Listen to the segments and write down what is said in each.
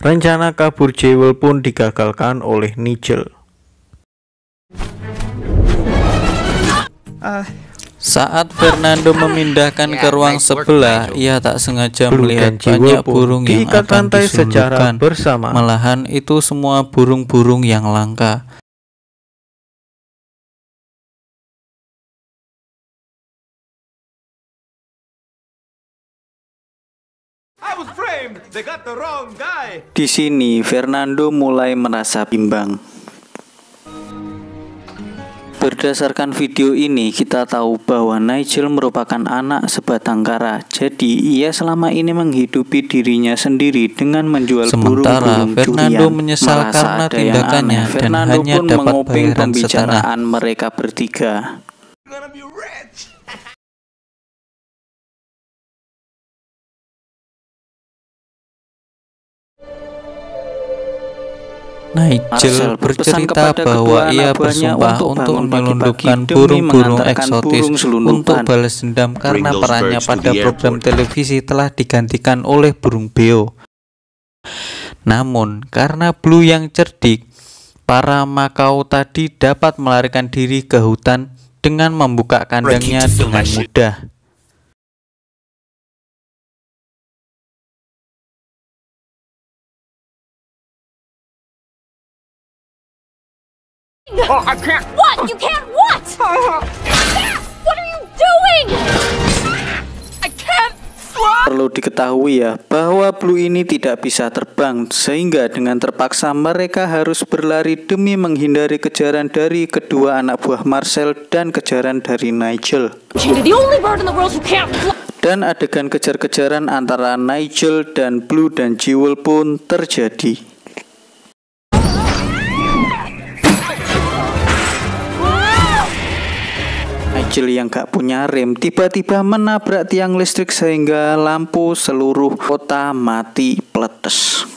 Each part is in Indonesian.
Rencana kabur Jewel pun digagalkan oleh Nigel. Saat Fernando memindahkan ke ruang sebelah, ia tak sengaja melihat banyak burung yang akan diselundupkan. Malahan itu semua burung-burung yang langka. Di sini Fernando mulai merasa bimbang. Berdasarkan video ini, kita tahu bahwa Nigel merupakan anak sebatang kara. Jadi, ia selama ini menghidupi dirinya sendiri dengan menjual burung-burung curian. Fernando menyesal karena tindakannya dan hanya dapat bayaran pembicaraan mereka bertiga. Nigel bercerita bahwa ia bersumpah untuk menyelundupkan burung-burung eksotis untuk balas dendam karena perannya pada program televisi telah digantikan oleh burung beo. Namun, karena Blue yang cerdik, para makau tadi dapat melarikan diri ke hutan dengan membuka kandangnya dengan mudah. Oh, I can't. What? You can't what? What are you doing? I can't fly. Perlu diketahui ya, bahwa Blue ini tidak bisa terbang, sehingga dengan terpaksa mereka harus berlari demi menghindari kejaran dari kedua anak buah Marcel dan kejaran dari Nigel. Dan adegan kejar-kejaran antara Nigel dan Blue dan Jewel pun terjadi. Nigel yang gak punya rem tiba-tiba menabrak tiang listrik sehingga lampu seluruh kota mati peletes.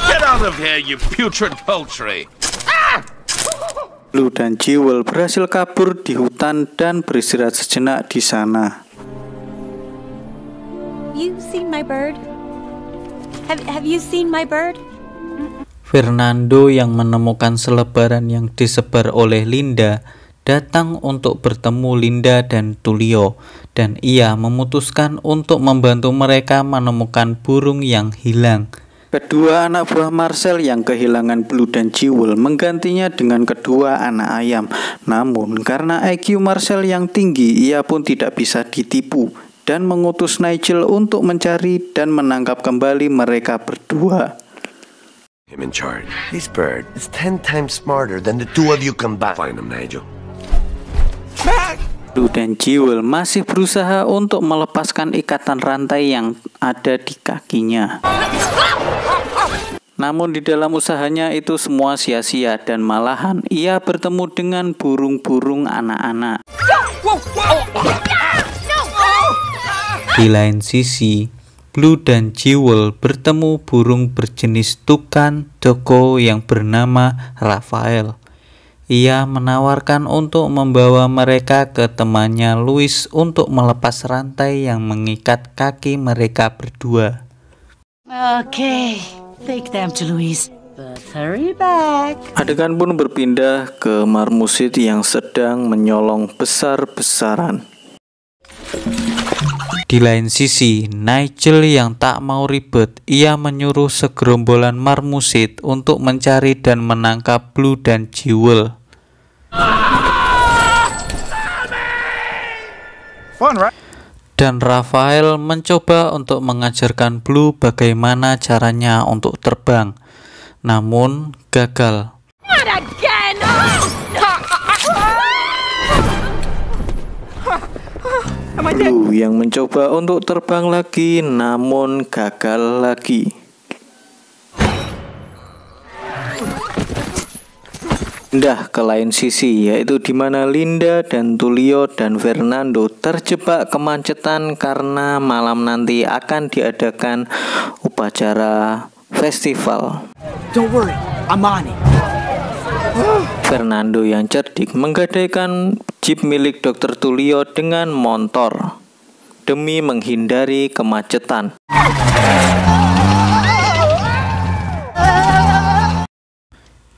Get out of here, you putrid poultry! Blue dan Jewel berhasil kabur di hutan dan beristirahat sejenak di sana. You seen my bird? Have you seen my bird? Fernando yang menemukan selebaran yang disebar oleh Linda datang untuk bertemu Linda dan Tulio, dan ia memutuskan untuk membantu mereka menemukan burung yang hilang. Kedua anak buah Marcel yang kehilangan Blue dan Jewel menggantinya dengan kedua anak ayam. Namun karena IQ Marcel yang tinggi, ia pun tidak bisa ditipu dan mengutus Nigel untuk mencari dan menangkap kembali mereka berdua. Him in charge. This bird is 10 times smarter than the two of you combined. Find him, Nigel. Blue dan Jewel masih berusaha untuk melepaskan ikatan rantai yang ada di kakinya. Namun di dalam usahanya itu semua sia-sia dan malahan ia bertemu dengan burung-burung anak-anak. Di lain sisi, Blue dan Jewel bertemu burung berjenis tukan doko yang bernama Rafael. Ia menawarkan untuk membawa mereka ke temannya Louis untuk melepas rantai yang mengikat kaki mereka berdua. Okay, take them to Louis, but hurry back. Adegan pun berpindah ke marmusit yang sedang menyolong besar-besaran. Di lain sisi, Nigel yang tak mau ribet, ia menyuruh segerombolan marmusit untuk mencari dan menangkap Blue dan Jewel. Dan Rafael mencoba untuk mengajarkan Blue bagaimana caranya untuk terbang, namun gagal. Blue yang mencoba untuk terbang lagi, namun gagal lagi. Pindah ke lain sisi, yaitu di mana Linda dan Tulio dan Fernando terjebak kemacetan karena malam nanti akan diadakan upacara festival. Don't worry, I'm on it. Fernando yang cerdik menggadaikan jeep milik Dr. Tulio dengan motor. demi menghindari kemacetan.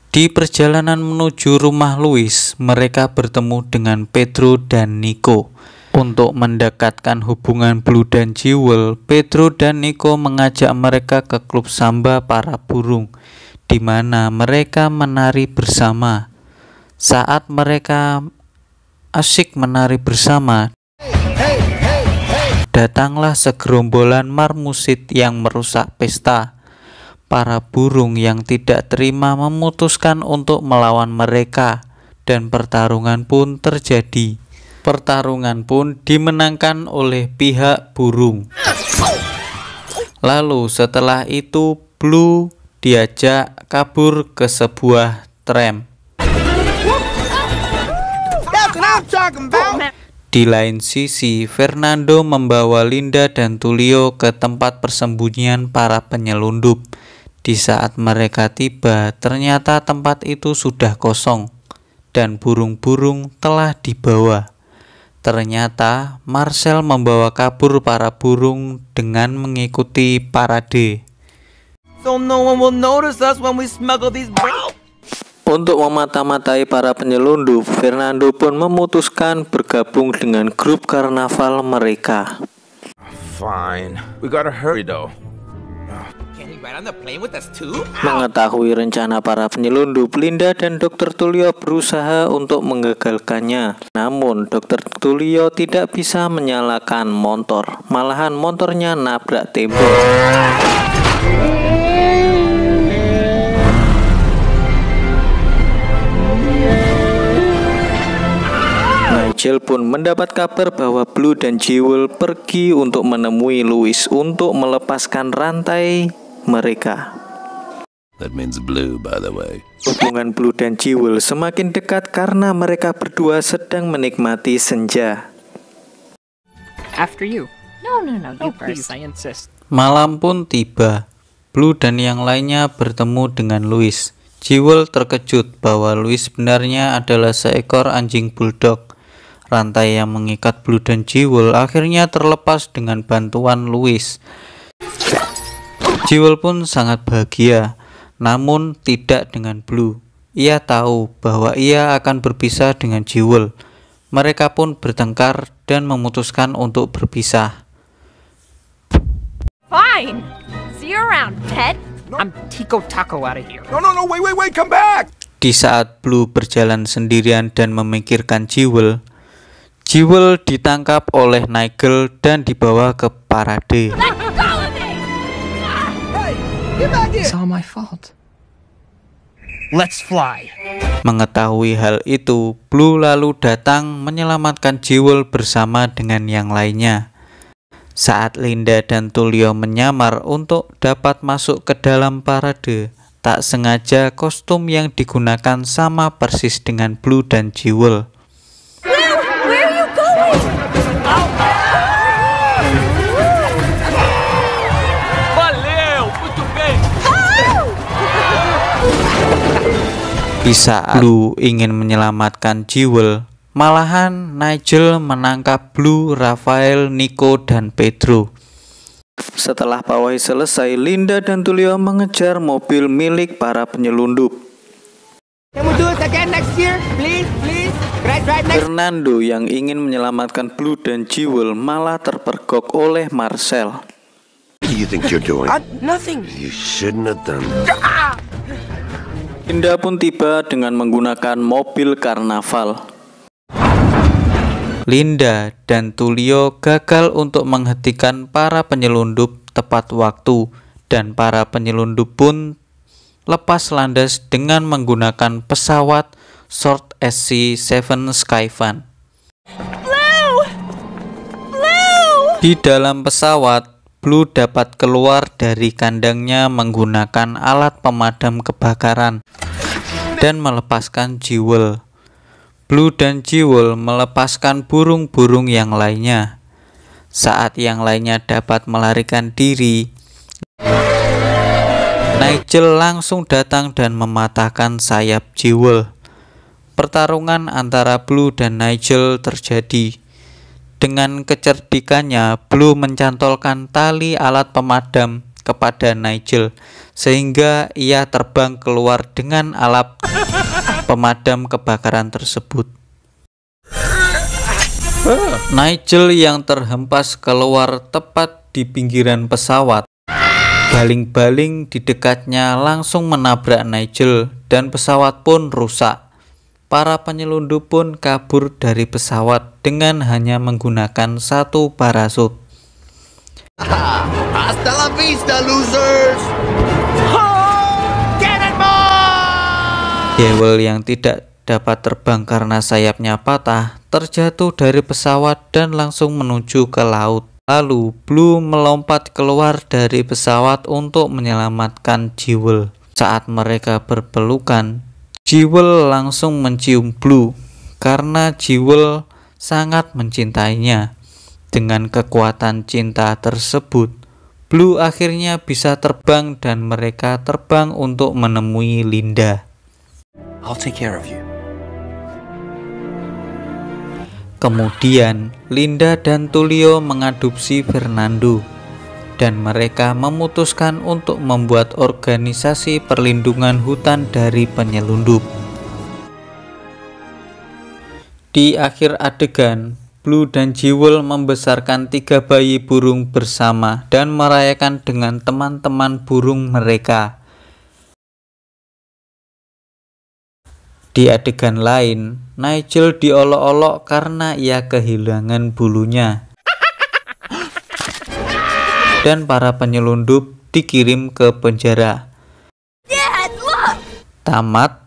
Di perjalanan menuju rumah Louis, mereka bertemu dengan Pedro dan Nico. Untuk mendekatkan hubungan Blue dan Jewel, Pedro dan Nico mengajak mereka ke klub samba para burung, di mana mereka menari bersama. Saat mereka asyik menari bersama, datanglah segerombolan marmusit yang merusak pesta. Para burung yang tidak terima memutuskan untuk melawan mereka, dan pertarungan pun terjadi. Pertarungan pun dimenangkan oleh pihak burung. Lalu setelah itu Blue diajak kabur ke sebuah tram. Di lain sisi, Fernando membawa Linda dan Tulio ke tempat persembunyian para penyelundup. Di saat mereka tiba, ternyata tempat itu sudah kosong dan burung-burung telah dibawa. Ternyata Marcel membawa kabur para burung dengan mengikuti parade. So no one will notice us when we smuggle these Untuk memata-matai para penyelundup, Fernando pun memutuskan bergabung dengan grup karnaval mereka. Fine. We gotta hurry though. Can he ride on the plane with us too? Mengetahui rencana para penyelundup, Linda dan Dr. Tulio berusaha untuk menggagalkannya. Namun, Dr. Tulio tidak bisa menyalakan motor. Malahan motornya nabrak tembok. Nigel pun mendapat kabar bahwa Blue dan Jewel pergi untuk menemui Louis untuk melepaskan rantai mereka. That means blue, by the way. Hubungan Blue dan Jewel semakin dekat karena mereka berdua sedang menikmati senja. After you. No, you Please, I insist. Malam pun tiba. Blue dan yang lainnya bertemu dengan Louis. Jewel terkejut bahwa Louis sebenarnya adalah seekor anjing bulldog. Rantai yang mengikat Blue dan Jewel akhirnya terlepas dengan bantuan Louis. Jewel pun sangat bahagia, namun tidak dengan Blue. Ia tahu bahwa ia akan berpisah dengan Jewel. Mereka pun bertengkar dan memutuskan untuk berpisah. Fine. See you around, Ted. I'm Tico Taco out of here. No, wait, come back! Di saat Blue berjalan sendirian dan memikirkan Jewel, Jewel ditangkap oleh Nigel dan dibawa ke parade. Let go of me! It's all my fault. Let's fly. Mengetahui hal itu, Blue lalu datang menyelamatkan Jewel bersama dengan yang lainnya. Saat Linda dan Tulio menyamar untuk dapat masuk ke dalam parade, tak sengaja kostum yang digunakan sama persis dengan Blue dan Jewel. Where are you going? Valeu! Muito bem! Di saat Blue ingin menyelamatkan Jewel, malahan Nigel menangkap Blue, Raphael, Nico, dan Pedro. Setelah pawai selesai, Linda dan Tulio mengejar mobil milik para penyelundup. Can we do it again next year? Please? Right next. Fernando yang ingin menyelamatkan Blue dan Jewel malah terpergok oleh Marcel. What do you think you're doing? Nothing. You shouldn't have done that. Linda pun tiba dengan menggunakan mobil karnaval. Linda dan Tulio gagal untuk menghentikan para penyelundup tepat waktu, dan para penyelundup pun lepas landas dengan menggunakan pesawat Short SC-7 Skyvan. Di dalam pesawat, Blue dapat keluar dari kandangnya menggunakan alat pemadam kebakaran dan melepaskan Jewel. Blue dan Jewel melepaskan burung-burung yang lainnya. Saat yang lainnya dapat melarikan diri, Nigel langsung datang dan mematahkan sayap Jewel. Pertarungan antara Blue dan Nigel terjadi. Dengan kecerdikannya, Blue mencantolkan tali alat pemadam kepada Nigel, sehingga ia terbang keluar dengan alat pemadam kebakaran tersebut. Nigel yang terhempas keluar tepat di pinggiran pesawat. Baling-baling di dekatnya langsung menabrak Nigel dan pesawat pun rusak. Para penyelundup pun kabur dari pesawat dengan hanya menggunakan satu parasut. Hasta la vista, losers! Dewel yang tidak dapat terbang karena sayapnya patah terjatuh dari pesawat dan langsung menuju ke laut. Lalu Blue melompat keluar dari pesawat untuk menyelamatkan Jewel. Saat mereka berpelukan, Jewel langsung mencium Blue karena Jewel sangat mencintainya. Dengan kekuatan cinta tersebut, Blue akhirnya bisa terbang dan mereka terbang untuk menemui Linda. I'll take care of you. Kemudian Linda dan Tulio mengadopsi Fernando dan mereka memutuskan untuk membuat organisasi perlindungan hutan dari penyelundup. Di akhir adegan, Blue dan Jewel membesarkan 3 bayi burung bersama dan merayakan dengan teman-teman burung mereka. Di adegan lain, Nigel diolok-olok karena ia kehilangan bulunya. Dan para penyelundup dikirim ke penjara. Dad, look! Tamat.